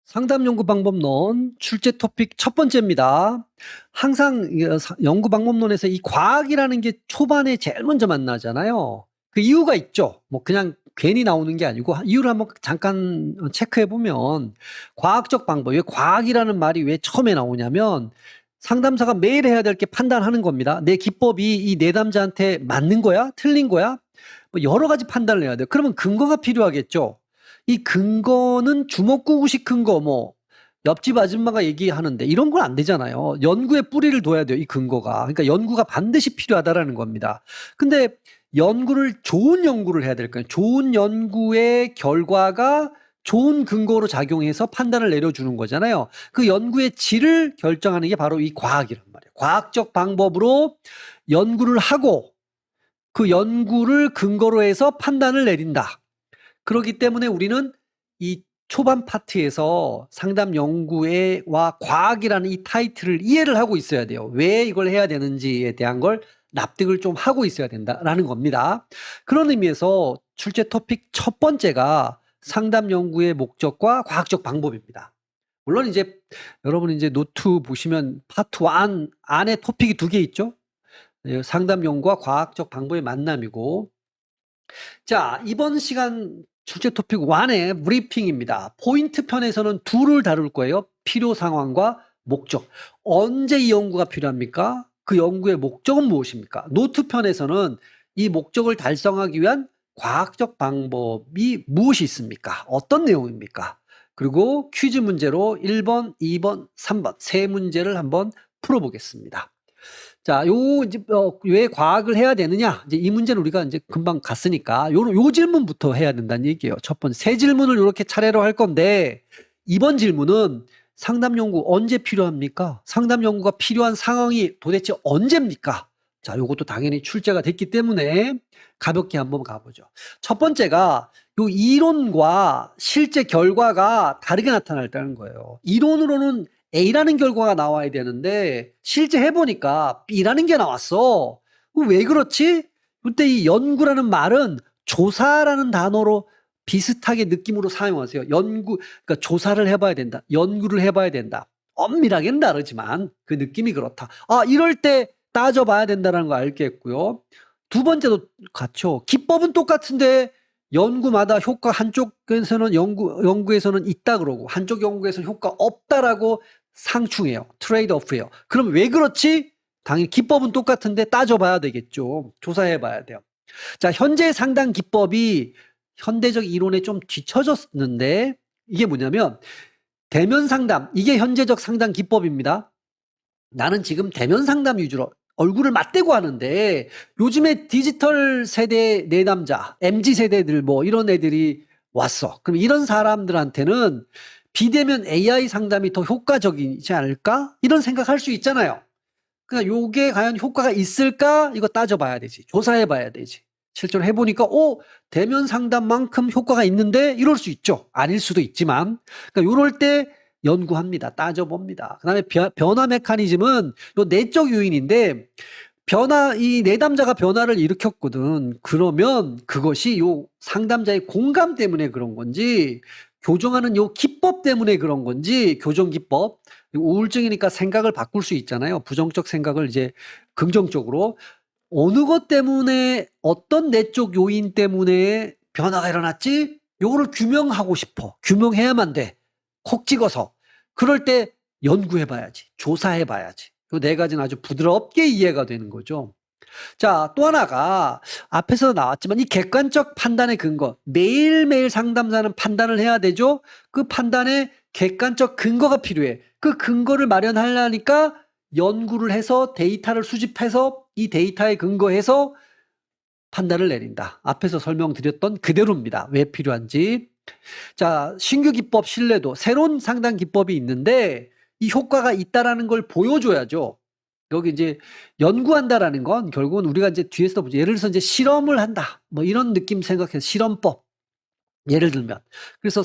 상담 연구 방법론 출제 토픽 첫 번째입니다. 항상 연구 방법론에서 이 과학이라는 게 초반에 제일 먼저 만나잖아요. 그 이유가 있죠. 뭐 그냥 괜히 나오는 게 아니고 이유를 한번 잠깐 체크해 보면 과학적 방법, 왜 과학이라는 말이 왜 처음에 나오냐면 상담사가 매일 해야 될 게 판단하는 겁니다. 내 기법이 이 내담자한테 맞는 거야? 틀린 거야? 뭐 여러 가지 판단을 해야 돼요. 그러면 근거가 필요하겠죠. 이 근거는 주먹구구식 근거, 뭐 옆집 아줌마가 얘기하는데 이런 건 안 되잖아요. 연구에 뿌리를 둬야 돼요, 이 근거가. 그러니까 연구가 반드시 필요하다라는 겁니다. 근데 좋은 연구를 해야 될 거예요. 좋은 연구의 결과가 좋은 근거로 작용해서 판단을 내려주는 거잖아요. 그 연구의 질을 결정하는 게 바로 이 과학이란 말이에요. 과학적 방법으로 연구를 하고 그 연구를 근거로 해서 판단을 내린다. 그렇기 때문에 우리는 이 초반 파트에서 상담 연구와 과학이라는 이 타이틀을 이해를 하고 있어야 돼요. 왜 이걸 해야 되는지에 대한 걸 납득을 좀 하고 있어야 된다라는 겁니다. 그런 의미에서 출제 토픽 첫 번째가 상담 연구의 목적과 과학적 방법입니다. 물론 이제 여러분 이제 노트 보시면 파트 1 안에 토픽이 2개 있죠. 상담 연구와 과학적 방법의 만남이고, 자, 이번 시간 출제 토픽 1의 브리핑입니다. 포인트 편에서는 2를 다룰 거예요. 필요 상황과 목적. 언제 이 연구가 필요합니까? 그 연구의 목적은 무엇입니까? 노트 편에서는 이 목적을 달성하기 위한 과학적 방법이 무엇이 있습니까? 어떤 내용입니까? 그리고 퀴즈 문제로 1번, 2번, 3번 세 문제를 한번 풀어보겠습니다. 자, 왜 과학을 해야 되느냐? 이제 이 문제는 우리가 이제 금방 갔으니까 요 질문부터 해야 된다는 얘기예요. 첫 번째. 세 질문을 이렇게 차례로 할 건데, 이번 질문은 상담 연구 언제 필요합니까? 상담 연구가 필요한 상황이 도대체 언제입니까? 자, 요것도 당연히 출제가 됐기 때문에 가볍게 한번 가보죠. 첫 번째가 요 이론과 실제 결과가 다르게 나타났다는 거예요. 이론으로는 A라는 결과가 나와야 되는데 실제 해보니까 B라는 게 나왔어. 왜 그렇지? 그때 이 연구라는 말은 조사라는 단어로 비슷하게 느낌으로 사용하세요. 그러니까 조사를 해봐야 된다. 연구를 해봐야 된다. 엄밀하게는 다르지만 그 느낌이 그렇다. 아, 이럴 때 따져봐야 된다는 거 알겠고요. 두 번째도 같죠. 기법은 똑같은데 연구마다 효과 한쪽에서는 연구에서는 있다 그러고 한쪽 연구에서는 효과 없다라고 상충해요. 트레이드 오프예요. 그럼 왜 그렇지? 당연히 기법은 똑같은데 따져봐야 되겠죠. 조사해봐야 돼요. 자, 현재 상담 기법이 현대적 이론에 좀 뒤처졌는데 이게 뭐냐면 대면 상담, 이게 현재적 상담 기법입니다. 나는 지금 대면 상담 위주로 얼굴을 맞대고 하는데 요즘에 디지털 세대 내담자, MZ 세대들 뭐 이런 애들이 왔어. 그럼 이런 사람들한테는 비대면 AI 상담이 더 효과적이지 않을까? 이런 생각할 수 있잖아요. 그러니까 요게 과연 효과가 있을까? 이거 따져봐야 되지. 조사해봐야 되지. 실제로 해보니까 대면 상담만큼 효과가 있는데 이럴 수 있죠. 아닐 수도 있지만. 그러니까 요럴 때 연구합니다. 따져봅니다. 그다음에 변화 메커니즘은 요 내적 요인인데 이 내담자가 변화를 일으켰거든. 그러면 그것이 요 상담자의 공감 때문에 그런 건지 교정하는 요 기법 때문에 그런 건지, 교정 기법, 우울증이니까 생각을 바꿀 수 있잖아요. 부정적 생각을 이제 긍정적으로. 어느 것 때문에, 어떤 내적 요인 때문에 변화가 일어났지? 요거를 규명하고 싶어. 규명해야만 돼. 콕 찍어서. 그럴 때 연구해봐야지. 조사해봐야지. 그 네 가지는 아주 부드럽게 이해가 되는 거죠. 자, 또 하나가 앞에서 나왔지만 이 객관적 판단의 근거. 매일매일 상담사는 판단을 해야 되죠. 그 판단에 객관적 근거가 필요해. 그 근거를 마련하려니까 연구를 해서 데이터를 수집해서 이 데이터에 근거해서 판단을 내린다. 앞에서 설명드렸던 그대로입니다. 왜 필요한지. 자, 신규 기법 신뢰도. 새로운 상담 기법이 있는데 이 효과가 있다라는 걸 보여줘야죠. 여기 이제 연구한다라는 건 결국은 우리가 이제 뒤에서 보죠. 예를 들어서 이제 실험을 한다. 뭐 이런 느낌 생각해서 실험법. 예를 들면. 그래서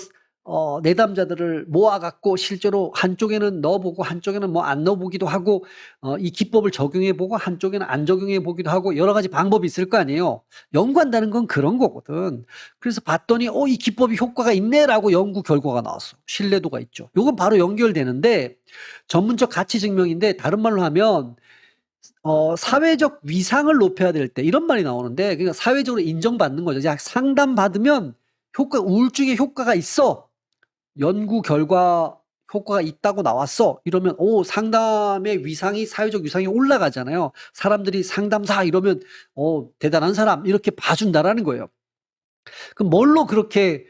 내담자들을 모아갖고 실제로 한쪽에는 넣어보고 한쪽에는 뭐 안 넣어보기도 하고 이 기법을 적용해보고 한쪽에는 안 적용해보기도 하고 여러 가지 방법이 있을 거 아니에요. 연구한다는 건 그런 거거든. 그래서 봤더니 이 기법이 효과가 있네라고 연구 결과가 나왔어. 신뢰도가 있죠. 요건 바로 연결되는데 전문적 가치 증명인데 다른 말로 하면 사회적 위상을 높여야 될 때 이런 말이 나오는데 그러니까 사회적으로 인정받는 거죠. 야, 상담받으면 우울증에 효과가 있어. 연구 결과 효과가 있다고 나왔어. 이러면 상담의 위상이 사회적 위상이 올라가잖아요. 사람들이 상담사 이러면 대단한 사람 이렇게 봐준다라는 거예요. 그럼 뭘로 그렇게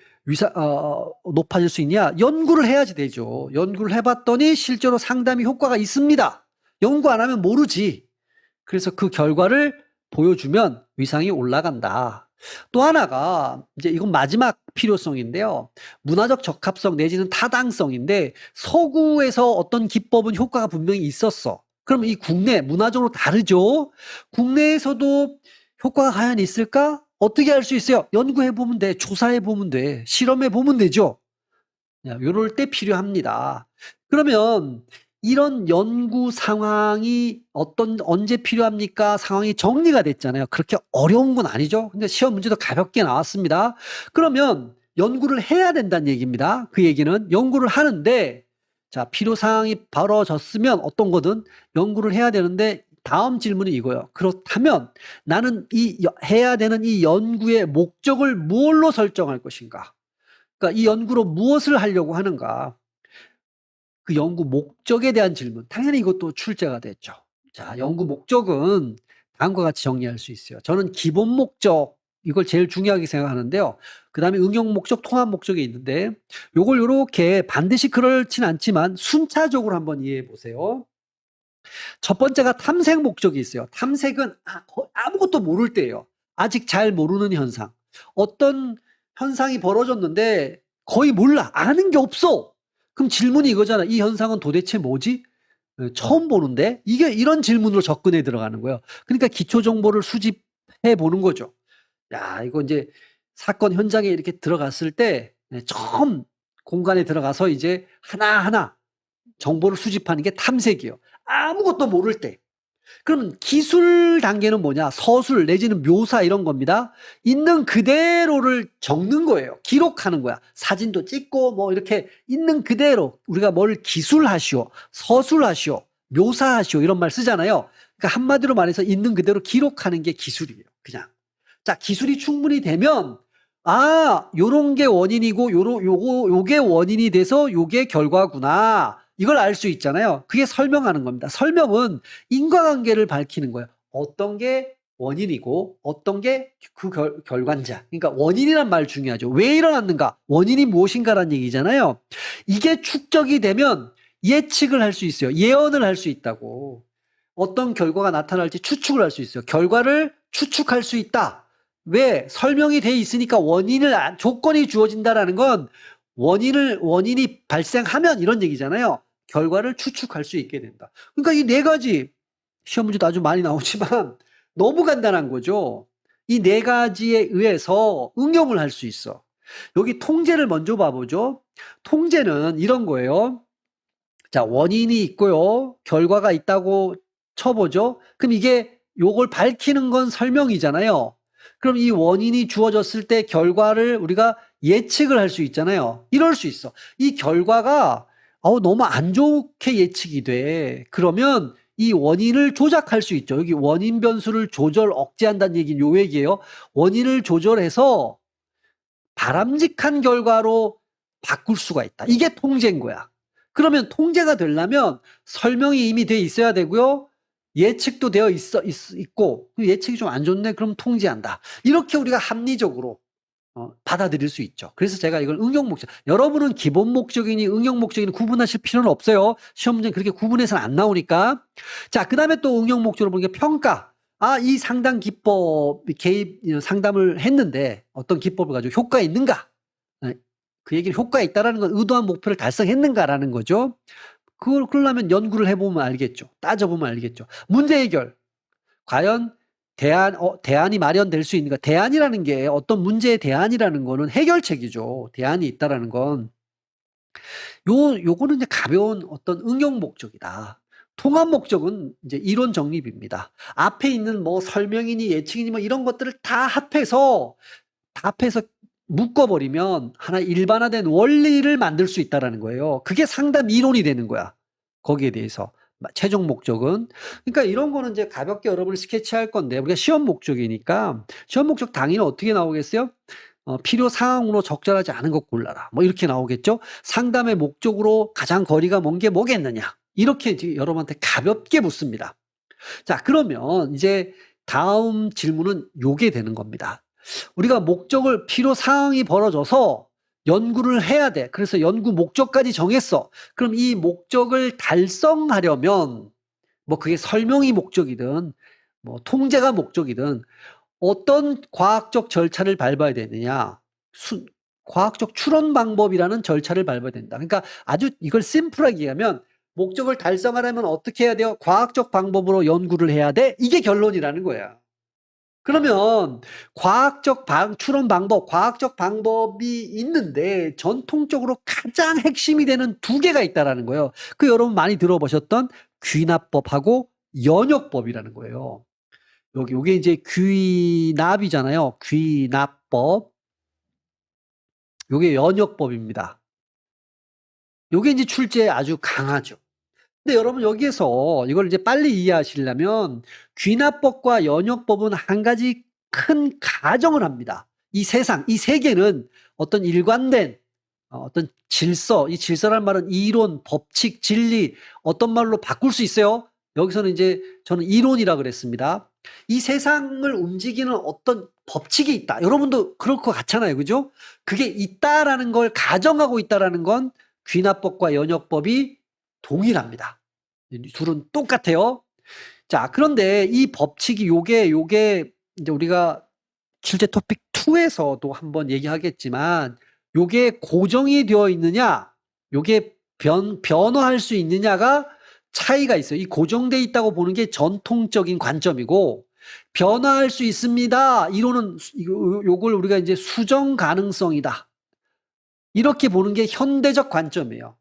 높아질 수 있냐? 연구를 해야지 되죠. 연구를 해봤더니 실제로 상담이 효과가 있습니다. 연구 안 하면 모르지. 그래서 그 결과를 보여주면 위상이 올라간다. 또 하나가 이제 이건 마지막 필요성인데요. 문화적 적합성 내지는 타당성인데 서구에서 어떤 기법은 효과가 분명히 있었어. 그럼 이 국내 문화적으로 다르죠. 국내에서도 효과가 과연 있을까? 어떻게 알 수 있어요? 연구해 보면 돼. 조사해 보면 돼. 실험해 보면 되죠. 요럴 때 필요합니다. 그러면 이런 연구 상황이 언제 필요합니까? 상황이 정리가 됐잖아요. 그렇게 어려운 건 아니죠. 근데 시험 문제도 가볍게 나왔습니다. 그러면 연구를 해야 된다는 얘기입니다. 그 얘기는 연구를 하는데 자, 필요사항이 벌어졌으면 어떤 거든 연구를 해야 되는데 다음 질문이 이거예요. 그렇다면 나는 해야 되는 이 연구의 목적을 무엇로 설정할 것인가? 그러니까 이 연구로 무엇을 하려고 하는가? 그 연구 목적에 대한 질문. 당연히 이것도 출제가 됐죠. 자, 연구 목적은 다음과 같이 정리할 수 있어요. 저는 기본 목적, 이걸 제일 중요하게 생각하는데요. 그 다음에 응용 목적, 통합 목적이 있는데 요걸 요렇게 반드시 그렇진 않지만 순차적으로 한번 이해해 보세요. 첫 번째가 탐색 목적이 있어요. 탐색은 아무것도 모를 때예요. 아직 잘 모르는 현상. 어떤 현상이 벌어졌는데 거의 몰라. 아는 게 없어. 그럼 질문이 이거잖아. 이 현상은 도대체 뭐지? 처음 보는데? 이런 질문으로 접근해 들어가는 거예요. 그러니까 기초 정보를 수집해 보는 거죠. 야, 이거 이제 사건 현장에 이렇게 들어갔을 때 처음 공간에 들어가서 이제 하나하나 정보를 수집하는 게 탐색이에요. 아무것도 모를 때. 그럼 기술 단계는 뭐냐? 서술 내지는 묘사 이런 겁니다. 있는 그대로를 적는 거예요. 기록하는 거야. 사진도 찍고 뭐 이렇게 있는 그대로 우리가 뭘 기술하시오, 서술하시오, 묘사하시오 이런 말 쓰잖아요. 그러니까 한마디로 말해서 있는 그대로 기록하는 게 기술이에요. 그냥. 자, 기술이 충분히 되면 요런 게 원인이고 요게 원인이 돼서 요게 결과구나. 이걸 알 수 있잖아요. 그게 설명하는 겁니다. 설명은 인과관계를 밝히는 거예요. 어떤 게 원인이고 어떤 게 그 결과인자. 그러니까 원인이란 말 중요하죠. 왜 일어났는가? 원인이 무엇인가라는 얘기잖아요. 이게 축적이 되면 예측을 할 수 있어요. 예언을 할 수 있다고. 어떤 결과가 나타날지 추측을 할 수 있어요. 결과를 추측할 수 있다. 왜? 설명이 돼 있으니까 조건이 주어진다라는 건 원인이 발생하면 이런 얘기잖아요. 결과를 추측할 수 있게 된다. 그러니까 이 네 가지 시험 문제도 아주 많이 나오지만 너무 간단한 거죠. 이 네 가지에 의해서 응용을 할 수 있어. 여기 통제를 먼저 봐보죠. 통제는 이런 거예요. 자, 원인이 있고요. 결과가 있다고 쳐보죠. 그럼 요걸 밝히는 건 설명이잖아요. 그럼 이 원인이 주어졌을 때 결과를 우리가 예측을 할 수 있잖아요. 이럴 수 있어. 이 결과가 너무 안 좋게 예측이 돼. 그러면 이 원인을 조작할 수 있죠. 여기 원인 변수를 억제한다는 얘기는 요 얘기예요. 원인을 조절해서 바람직한 결과로 바꿀 수가 있다. 이게 통제인 거야. 그러면 통제가 되려면 설명이 이미 돼 있어야 되고요. 예측도 되어 있고 예측이 좀 안 좋네. 그럼 통제한다. 이렇게 우리가 합리적으로 받아들일 수 있죠. 그래서 제가 이걸 응용 목적. 여러분은 기본 목적이니 응용 목적이니 구분하실 필요는 없어요. 시험 문제는 그렇게 구분해서는 안 나오니까. 자, 그 다음에 또 응용 목적으로 보는 게 평가. 이 상담 기법 상담을 했는데 어떤 기법을 가지고 효과 있는가? 그 얘기는 효과 있다라는 건 의도한 목표를 달성했는가라는 거죠. 그러려면 연구를 해보면 알겠죠. 따져보면 알겠죠. 문제 해결. 과연 대안이 마련될 수 있는가? 대안이라는 게 어떤 문제의 대안이라는 거는 해결책이죠. 대안이 있다라는 건. 요거는 이제 가벼운 어떤 응용 목적이다. 통합 목적은 이제 이론 정립입니다. 앞에 있는 뭐 설명이니 예측이니 뭐 이런 것들을 다 합해서 묶어 버리면 하나의 일반화된 원리를 만들 수 있다라는 거예요. 그게 상담 이론이 되는 거야. 거기에 대해서. 최종 목적은. 그러니까 이런 거는 이제 가볍게 여러분을 스케치할 건데 우리가 시험 목적이니까 시험 목적 당일은 어떻게 나오겠어요? 필요 사항으로 적절하지 않은 것 골라라. 뭐 이렇게 나오겠죠. 상담의 목적으로 가장 거리가 먼 게 뭐겠느냐. 이렇게 이제 여러분한테 가볍게 묻습니다. 자, 그러면 이제 다음 질문은 요게 되는 겁니다. 우리가 목적을 필요 사항이 벌어져서 연구를 해야 돼. 그래서 연구 목적까지 정했어. 그럼 이 목적을 달성하려면 뭐 그게 설명이 목적이든 뭐 통제가 목적이든 어떤 과학적 절차를 밟아야 되느냐. 과학적 추론 방법이라는 절차를 밟아야 된다. 그러니까 아주 이걸 심플하게 얘기하면 목적을 달성하려면 어떻게 해야 돼요? 과학적 방법으로 연구를 해야 돼? 이게 결론이라는 거야. 그러면 추론 방법, 과학적 방법이 있는데 전통적으로 가장 핵심이 되는 두 개가 있다라는 거예요. 그 여러분 많이 들어보셨던 귀납법하고 연역법이라는 거예요. 요게 이제 귀납이잖아요. 귀납법. 요게 연역법입니다. 요게 이제 출제에 아주 강하죠. 근데 여러분 여기에서 이걸 이제 빨리 이해하시려면 귀납법과 연역법은 한 가지 큰 가정을 합니다. 이 세상, 이 세계는 어떤 일관된 어떤 질서, 이 질서란 말은 이론, 법칙, 진리 어떤 말로 바꿀 수 있어요? 여기서는 이제 저는 이론이라 그랬습니다. 이 세상을 움직이는 어떤 법칙이 있다. 여러분도 그럴 것 같잖아요. 그죠? 그게 있다라는 걸 가정하고 있다라는 건 귀납법과 연역법이 동일합니다. 둘은 똑같아요. 자, 그런데 이 법칙이 요게 이제 우리가 실제 토픽 2에서도 한번 얘기하겠지만 요게 고정이 되어 있느냐, 요게 변화할 수 있느냐가 차이가 있어요. 이 고정돼 있다고 보는 게 전통적인 관점이고 변화할 수 있습니다. 이론은 요걸 우리가 이제 수정 가능성이다. 이렇게 보는 게 현대적 관점이에요.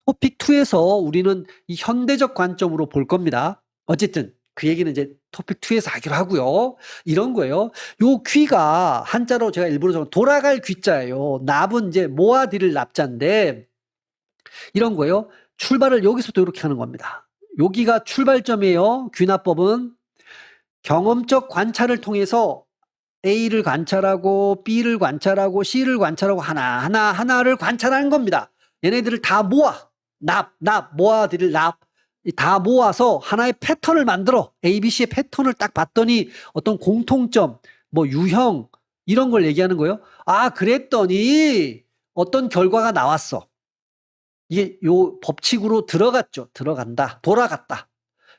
토픽 2에서 우리는 이 현대적 관점으로 볼 겁니다. 어쨌든 그 얘기는 이제 토픽 2에서 하기로 하고요. 이런 거예요. 요 귀가 한자로 제가 일부러 적은 돌아갈 귀자예요. 납은 이제 모아드릴 납자인데 이런 거예요. 출발을 여기서부터 이렇게 하는 겁니다. 여기가 출발점이에요. 귀납법은 경험적 관찰을 통해서 A를 관찰하고 B를 관찰하고 C를 관찰하고 하나를 관찰하는 겁니다. 얘네들을 다 모아. 모아드릴 납. 다 모아서 하나의 패턴을 만들어. ABC의 패턴을 딱 봤더니 어떤 공통점, 뭐 유형 이런 걸 얘기하는 거예요. 아, 그랬더니 어떤 결과가 나왔어. 이게 요 법칙으로 들어갔죠. 들어간다. 돌아갔다.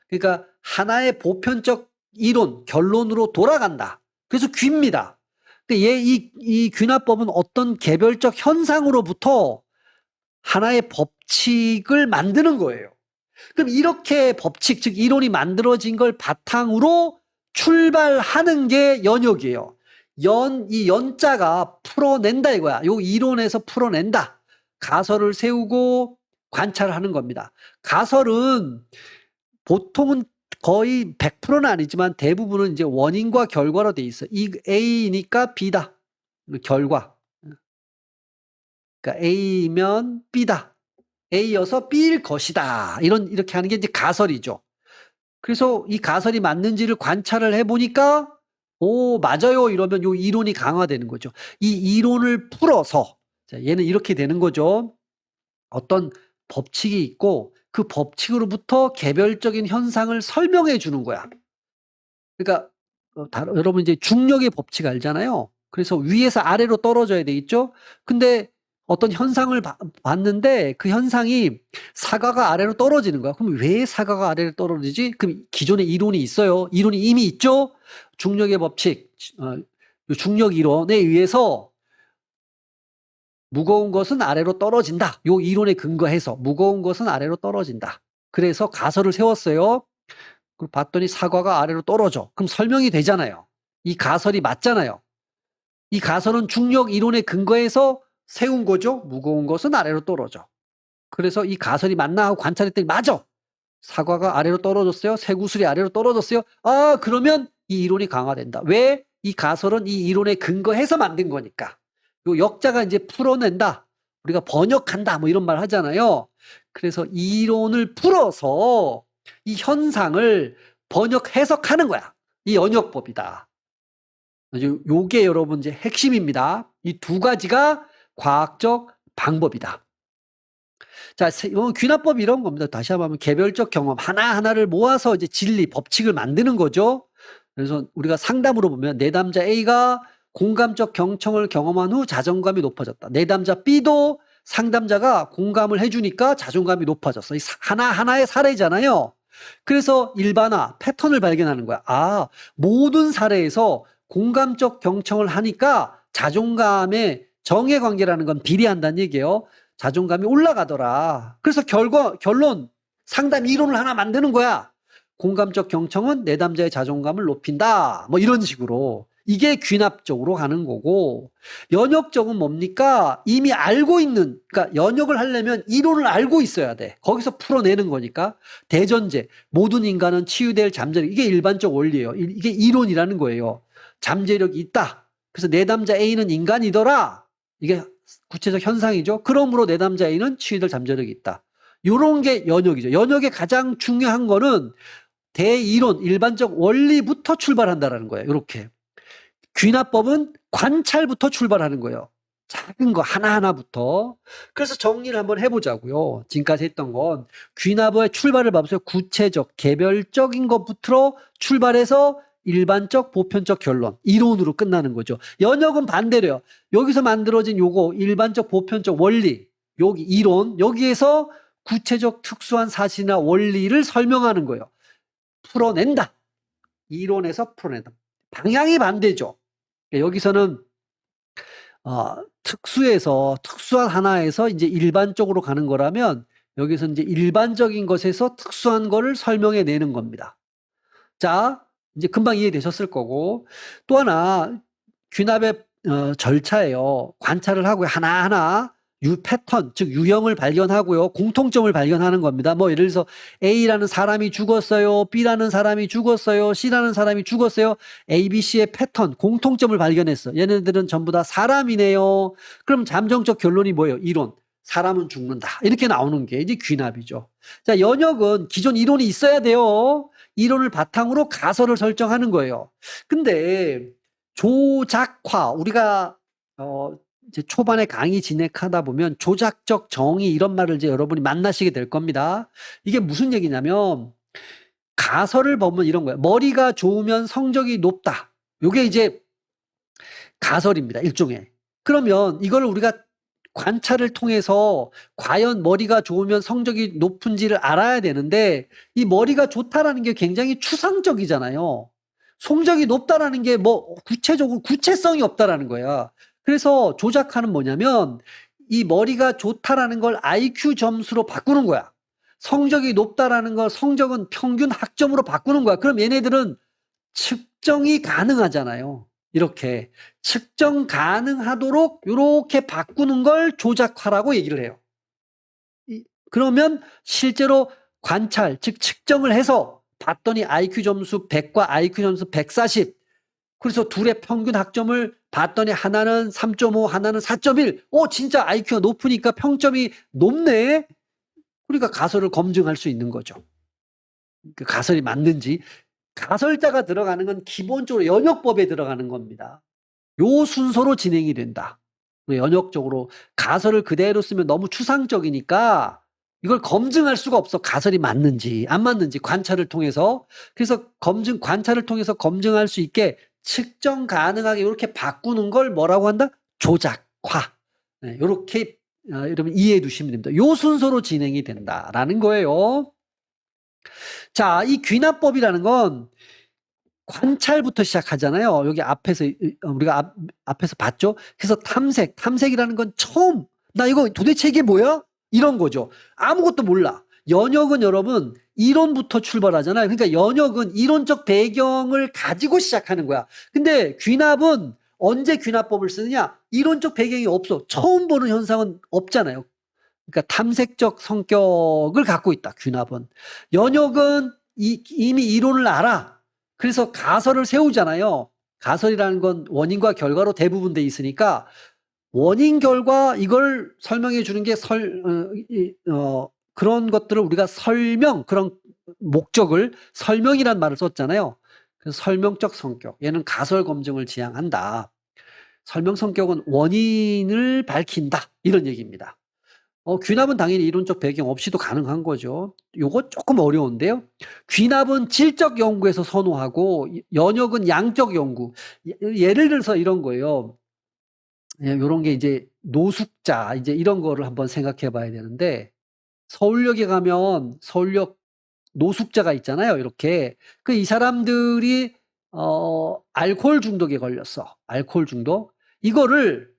그러니까 하나의 보편적 이론, 결론으로 돌아간다. 그래서 귀입니다. 근데 이 귀납법은 어떤 개별적 현상으로부터 하나의 법칙을 만드는 거예요. 그럼 이렇게 법칙, 즉 이론이 만들어진 걸 바탕으로 출발하는 게 연역이에요. 이 연자가 풀어낸다 이거야. 요 이론에서 풀어낸다. 가설을 세우고 관찰하는 겁니다. 가설은 보통은 거의 100%는 아니지만 대부분은 이제 원인과 결과로 돼 있어. 이 A니까 B다. 결과. 그러니까 A면 B다. A여서 B일 것이다. 이렇게 하는 게 이제 가설이죠. 그래서 이 가설이 맞는지를 관찰을 해보니까 오, 맞아요. 이러면 요 이론이 강화되는 거죠. 이 이론을 풀어서 자, 얘는 이렇게 되는 거죠. 어떤 법칙이 있고 그 법칙으로부터 개별적인 현상을 설명해 주는 거야. 그러니까 여러분 이제 중력의 법칙 알잖아요. 그래서 위에서 아래로 떨어져야 되겠죠. 근데 어떤 현상을 봤는데 그 현상이 사과가 아래로 떨어지는 거야. 그럼 왜 사과가 아래로 떨어지지? 그럼 기존에 이론이 있어요. 이론이 이미 있죠. 중력의 법칙, 중력 이론에 의해서 무거운 것은 아래로 떨어진다. 요 이론에 근거해서 무거운 것은 아래로 떨어진다. 그래서 가설을 세웠어요. 그리고 봤더니 사과가 아래로 떨어져. 그럼 설명이 되잖아요. 이 가설이 맞잖아요. 이 가설은 중력 이론에 근거해서 세운 거죠. 무거운 것은 아래로 떨어져. 그래서 이 가설이 맞나 하고 관찰했더니 맞아. 사과가 아래로 떨어졌어요. 쇠구슬이 아래로 떨어졌어요. 아, 그러면 이 이론이 강화된다. 왜? 이 가설은 이 이론에 근거해서 만든 거니까. 요 역자가 이제 풀어낸다. 우리가 번역한다. 뭐 이런 말 하잖아요. 그래서 이 이론을 풀어서 이 현상을 번역 해석하는 거야. 이 연역법이다. 요게 여러분 이제 핵심입니다. 이 두 가지가 과학적 방법이다. 자, 귀납법 이런 겁니다. 다시 한번 하면 개별적 경험 하나하나를 모아서 이제 진리, 법칙을 만드는 거죠. 그래서 우리가 상담으로 보면 내담자 A가 공감적 경청을 경험한 후 자존감이 높아졌다. 내담자 B도 상담자가 공감을 해주니까 자존감이 높아졌어. 이 하나하나의 사례잖아요. 그래서 일반화, 패턴을 발견하는 거야. 아, 모든 사례에서 공감적 경청을 하니까 자존감의 정해관계라는 건 비례한다는 얘기예요. 자존감이 올라가더라. 그래서 결론, 상담 이론을 하나 만드는 거야. 공감적 경청은 내담자의 자존감을 높인다. 뭐 이런 식으로. 이게 귀납적으로 가는 거고, 연역적은 뭡니까? 이미 알고 있는, 그러니까 연역을 하려면 이론을 알고 있어야 돼. 거기서 풀어내는 거니까. 대전제, 모든 인간은 치유될 잠재력. 이게 일반적 원리예요. 이게 이론이라는 거예요. 잠재력이 있다. 그래서 내담자 A는 인간이더라. 이게 구체적 현상이죠. 그러므로 내담자 A는 치유될 잠재력이 있다. 이런 게 연역이죠. 연역의 가장 중요한 거는 대이론, 일반적 원리부터 출발한다는 거예요. 이렇게. 귀납법은 관찰부터 출발하는 거예요. 작은 거 하나하나부터. 그래서 정리를 한번 해보자고요. 지금까지 했던 건 귀납의 출발을 봐보세요. 구체적, 개별적인 것부터 출발해서 일반적, 보편적 결론, 이론으로 끝나는 거죠. 연역은 반대로요. 여기서 만들어진 요거 일반적, 보편적 원리, 여기 이론, 여기에서 구체적 특수한 사실이나 원리를 설명하는 거예요. 풀어낸다. 이론에서 풀어낸다. 방향이 반대죠. 여기서는 특수에서 특수한 하나에서 이제 일반적으로 가는 거라면 여기서 이제 일반적인 것에서 특수한 거를 설명해 내는 겁니다. 자, 이제 금방 이해되셨을 거고 또 하나 귀납의 절차예요. 관찰을 하고요. 하나하나 패턴, 즉 유형을 발견하고요. 공통점을 발견하는 겁니다. 뭐 예를 들어서 A라는 사람이 죽었어요. B라는 사람이 죽었어요. C라는 사람이 죽었어요. A, B, C의 패턴, 공통점을 발견했어. 얘네들은 전부 다 사람이네요. 그럼 잠정적 결론이 뭐예요? 이론. 사람은 죽는다. 이렇게 나오는 게 이제 귀납이죠. 자, 연역은 기존 이론이 있어야 돼요. 이론을 바탕으로 가설을 설정하는 거예요. 근데 조작화, 우리가 이제 초반에 강의 진행하다 보면 조작적 정의 이런 말을 이제 여러분이 만나시게 될 겁니다. 이게 무슨 얘기냐면 가설을 보면 이런 거예요. 머리가 좋으면 성적이 높다. 이게 이제 가설입니다. 일종의. 그러면 이걸 우리가 관찰을 통해서 과연 머리가 좋으면 성적이 높은지를 알아야 되는데 이 머리가 좋다라는 게 굉장히 추상적이잖아요. 성적이 높다라는 게 뭐 구체적으로 구체성이 없다라는 거야. 그래서 조작하는 뭐냐면 이 머리가 좋다라는 걸 IQ 점수로 바꾸는 거야. 성적이 높다라는 걸 성적은 평균 학점으로 바꾸는 거야. 그럼 얘네들은 측정이 가능하잖아요. 이렇게 측정 가능하도록 이렇게 바꾸는 걸 조작화라고 얘기를 해요. 그러면 실제로 관찰, 즉 측정을 해서 봤더니 IQ 점수 100과 IQ 점수 140. 그래서 둘의 평균 학점을 봤더니 하나는 3.5, 하나는 4.1. 진짜 IQ가 높으니까 평점이 높네. 그러니까 가설을 검증할 수 있는 거죠. 그 가설이 맞는지. 가설자가 들어가는 건 기본적으로 연역법에 들어가는 겁니다. 요 순서로 진행이 된다. 연역적으로 가설을 그대로 쓰면 너무 추상적이니까 이걸 검증할 수가 없어. 가설이 맞는지 안 맞는지 관찰을 통해서. 그래서 관찰을 통해서 검증할 수 있게 측정 가능하게 이렇게 바꾸는 걸 뭐라고 한다? 조작화. 이렇게 여러분 이해해 두시면 됩니다. 요 순서로 진행이 된다라는 거예요. 자, 이 귀납법이라는 건 관찰부터 시작하잖아요. 여기 앞에서 우리가 앞에서 봤죠. 그래서 탐색이라는 건 처음 나 이거 도대체 이게 뭐야? 이런 거죠. 아무것도 몰라. 연역은 여러분 이론부터 출발하잖아요. 그러니까 연역은 이론적 배경을 가지고 시작하는 거야. 근데 귀납은 언제 귀납법을 쓰느냐? 이론적 배경이 없어. 처음 보는 현상은 없잖아요. 그러니까 탐색적 성격을 갖고 있다. 귀납은. 연역은 이미 이론을 알아. 그래서 가설을 세우잖아요. 가설이라는 건 원인과 결과로 대부분 돼 있으니까 원인 결과 이걸 설명해 주는 게 그런 것들을 우리가 그런 목적을 설명이란 말을 썼잖아요. 그래서 설명적 성격. 얘는 가설 검증을 지향한다. 설명 성격은 원인을 밝힌다. 이런 얘기입니다. 귀납은 당연히 이론적 배경 없이도 가능한 거죠. 요거 조금 어려운데요. 귀납은 질적 연구에서 선호하고 연역은 양적 연구. 예를 들어서 이런 거예요. 요런 게 이제 노숙자 이제 이런 거를 한번 생각해 봐야 되는데 서울역에 가면 서울역 노숙자가 있잖아요. 이렇게. 이 사람들이 알코올 중독에 걸렸어. 알코올 중독. 이거를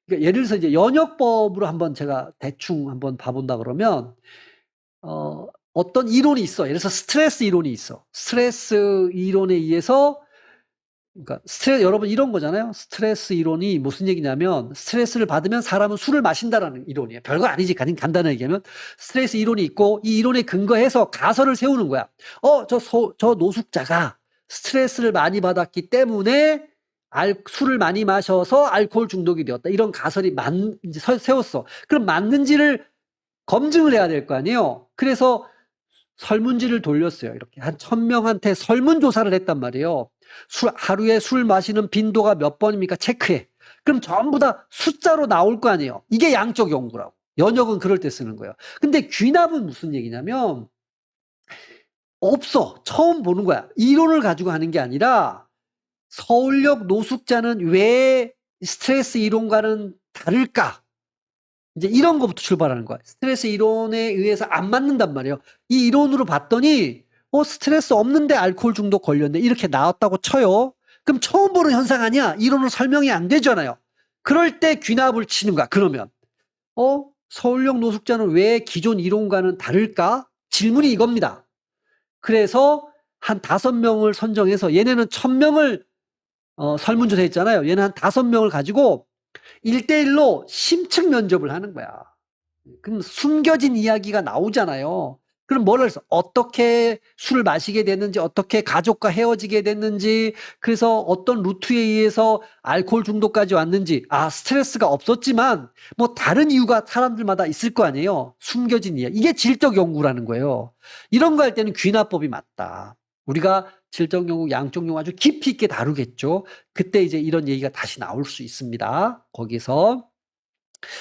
그러니까 예를 들어서 이제 연역법으로 한번 제가 대충 한번 봐본다 그러면 어떤 이론이 있어. 예를 들어서 스트레스 이론이 있어. 스트레스 이론에 의해서 그러니까 여러분 이런 거잖아요. 스트레스 이론이 무슨 얘기냐면 스트레스를 받으면 사람은 술을 마신다라는 이론이에요. 별거 아니지. 간단하게 얘기하면 스트레스 이론이 있고 이 이론에 근거해서 가설을 세우는 거야. 저 노숙자가 스트레스를 많이 받았기 때문에 술을 많이 마셔서 알코올 중독이 되었다. 이런 가설이 세웠어. 그럼 맞는지를 검증을 해야 될 거 아니에요. 그래서 설문지를 돌렸어요. 이렇게 한 1000명한테 설문조사를 했단 말이에요. 하루에 술 마시는 빈도가 몇 번입니까? 체크해. 그럼 전부 다 숫자로 나올 거 아니에요. 이게 양적 연구라고. 연역은 그럴 때 쓰는 거예요. 근데 귀납은 무슨 얘기냐면 없어. 처음 보는 거야. 이론을 가지고 하는 게 아니라 서울역 노숙자는 왜 스트레스 이론과는 다를까? 이제 이런 것부터 출발하는 거야. 스트레스 이론에 의해서 안 맞는단 말이에요. 이 이론으로 봤더니 스트레스 없는데 알코올 중독 걸렸네. 이렇게 나왔다고 쳐요. 그럼 처음 보는 현상 아니야. 이론으로 설명이 안 되잖아요. 그럴 때 귀납을 치는 거야. 그러면 서울역 노숙자는 왜 기존 이론과는 다를까? 질문이 이겁니다. 그래서 한 5명을 선정해서 얘네는 1000명을 설문조사 했잖아요. 얘는 한 5명을 가지고 1대1로 심층 면접을 하는 거야. 그럼 숨겨진 이야기가 나오잖아요. 그럼 뭐를 해서 어떻게 술을 마시게 됐는지, 어떻게 가족과 헤어지게 됐는지, 그래서 어떤 루트에 의해서 알코올 중독까지 왔는지, 스트레스가 없었지만 뭐 다른 이유가 사람들마다 있을 거 아니에요. 숨겨진 이야기. 이게 질적 연구라는 거예요. 이런 거 할 때는 귀납법이 맞다. 우리가 질적 연구, 양적 연구 아주 깊이 있게 다루겠죠. 그때 이제 이런 얘기가 다시 나올 수 있습니다. 거기서.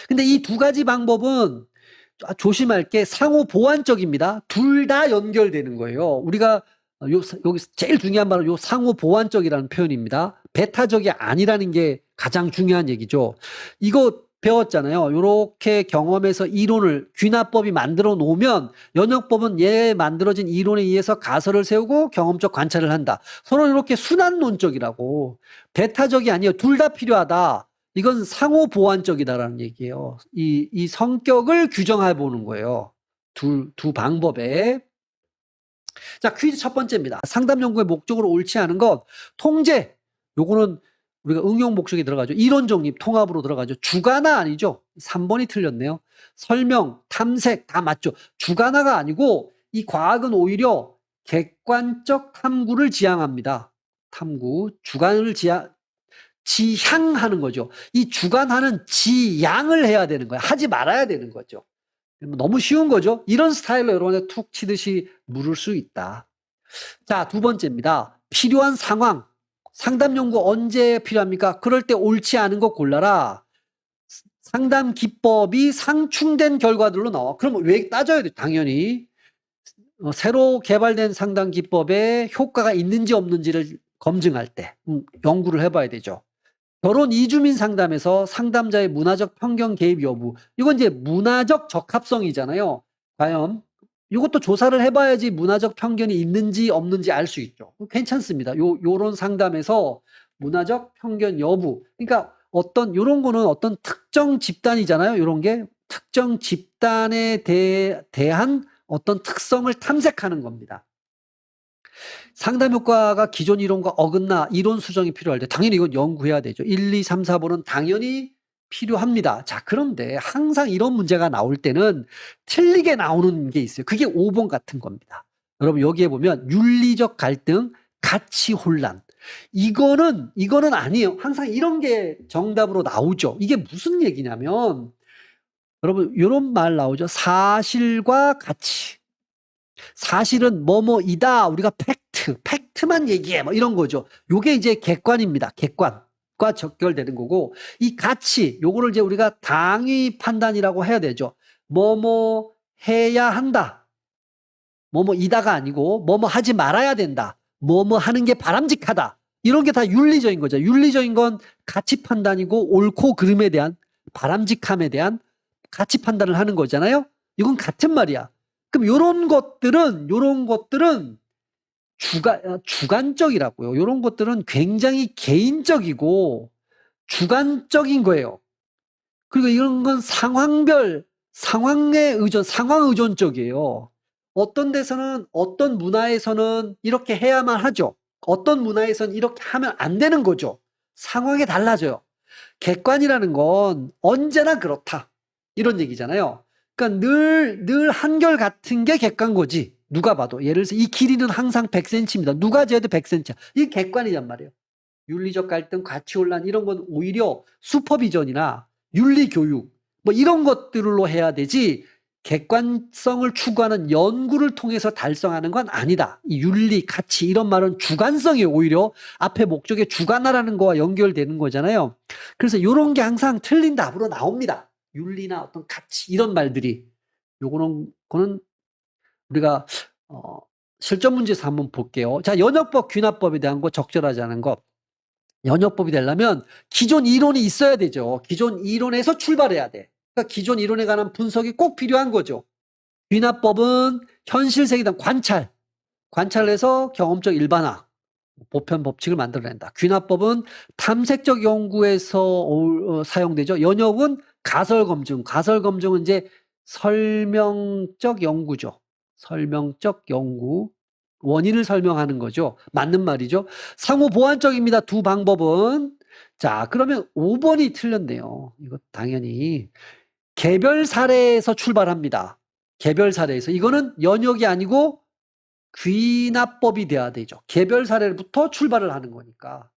근데 이 두 가지 방법은 조심할 게 상호 보완적입니다. 둘 다 연결되는 거예요. 우리가 여기 제일 중요한 말은 요 상호 보완적이라는 표현입니다. 배타적이 아니라는 게 가장 중요한 얘기죠. 이거 배웠잖아요. 이렇게 경험해서 이론을 귀납법이 만들어 놓으면 연역법은 얘 만들어진 이론에 의해서 가설을 세우고 경험적 관찰을 한다. 서로 이렇게 순환론적이라고. 배타적이 아니에요. 둘 다 필요하다. 이건 상호 보완적이다라는 얘기예요. 이 성격을 규정해 보는 거예요. 두 방법에. 자, 퀴즈 첫 번째입니다. 상담 연구의 목적으로 옳지 않은 것. 통제. 요거는 우리가 응용 목적이 들어가죠. 이론 정립, 통합으로 들어가죠. 주관화 아니죠. 3번이 틀렸네요. 설명, 탐색 다 맞죠. 주관화가 아니고 이 과학은 오히려 객관적 탐구를 지향합니다. 탐구, 주관을 지향하는 거죠. 이 주관하는 지양을 해야 되는 거야. 하지 말아야 되는 거죠. 너무 쉬운 거죠. 이런 스타일로 여러분한테 툭 치듯이 물을 수 있다. 자, 두 번째입니다. 필요한 상황. 상담 연구 언제 필요합니까? 그럴 때 옳지 않은 거 골라라. 상담 기법이 상충된 결과들로 나와. 그럼 왜 따져야 돼? 당연히. 새로 개발된 상담 기법에 효과가 있는지 없는지를 검증할 때 연구를 해봐야 되죠. 결혼 이주민 상담에서 상담자의 문화적 편견 개입 여부. 이건 이제 문화적 적합성이잖아요. 과연 이것도 조사를 해봐야지 문화적 편견이 있는지 없는지 알 수 있죠. 괜찮습니다. 요런 상담에서 문화적 편견 여부. 그러니까 요런 거는 어떤 특정 집단이잖아요. 요런 게 특정 집단에 대한 어떤 특성을 탐색하는 겁니다. 상담 효과가 기존 이론과 어긋나 이론 수정이 필요할 때 당연히 이건 연구해야 되죠. 1, 2, 3, 4번은 당연히 필요합니다. 자, 그런데 항상 이런 문제가 나올 때는 틀리게 나오는 게 있어요. 그게 5번 같은 겁니다. 여러분 여기에 보면 윤리적 갈등, 가치 혼란. 이거는 아니에요. 항상 이런 게 정답으로 나오죠. 이게 무슨 얘기냐면 여러분 요런 말 나오죠. 사실과 가치. 사실은 뭐뭐이다. 우리가 팩트만 얘기해. 뭐 이런 거죠. 요게 이제 객관입니다. 객관과 적결되는 거고 이 가치 요거를 이제 우리가 당위 판단이라고 해야 되죠. 뭐뭐 해야 한다. 뭐뭐이다가 아니고 뭐뭐 하지 말아야 된다. 뭐뭐 하는 게 바람직하다. 이런 게 다 윤리적인 거죠. 윤리적인 건 가치 판단이고 옳고 그름에 대한 바람직함에 대한 가치 판단을 하는 거잖아요. 이건 같은 말이야. 그럼 요런 것들은 주관적이라고요. 요런 것들은 굉장히 개인적이고 주관적인 거예요. 그리고 이런 건 상황에 의존, 상황 의존적이에요. 어떤 데서는, 어떤 문화에서는 이렇게 해야만 하죠. 어떤 문화에서는 이렇게 하면 안 되는 거죠. 상황이 달라져요. 객관이라는 건 언제나 그렇다. 이런 얘기잖아요. 그러니까 늘 한결같은 게 객관거지. 누가 봐도. 예를 들어서 이 길이는 항상 100cm입니다. 누가 재도 100cm야. 이게 객관이란 말이에요. 윤리적 갈등, 가치 혼란 이런 건 오히려 슈퍼비전이나 윤리 교육 뭐 이런 것들로 해야 되지 객관성을 추구하는 연구를 통해서 달성하는 건 아니다. 이 윤리, 가치 이런 말은 주관성이 오히려 앞에 목적의 주관화라는 거와 연결되는 거잖아요. 그래서 이런 게 항상 틀린 답으로 나옵니다. 윤리나 어떤 가치 이런 말들이 거는 우리가 실전 문제에서 한번 볼게요. 자, 연역법, 귀납법에 대한 거 적절하지 않은 거. 연역법이 되려면 기존 이론이 있어야 되죠. 기존 이론에서 출발해야 돼. 그러니까 기존 이론에 관한 분석이 꼭 필요한 거죠. 귀납법은 현실 세계단 관찰을 해서 경험적 일반화, 보편 법칙을 만들어낸다. 귀납법은 탐색적 연구에서 사용되죠. 연역은 가설검증은 이제 설명적 연구죠. 설명적 연구. 원인을 설명하는 거죠. 맞는 말이죠. 상호 보완적입니다. 두 방법은. 자, 그러면 5번이 틀렸네요. 이거 당연히. 개별 사례에서 출발합니다. 개별 사례에서. 이거는 연역이 아니고 귀납법이 돼야 되죠. 개별 사례부터 출발을 하는 거니까.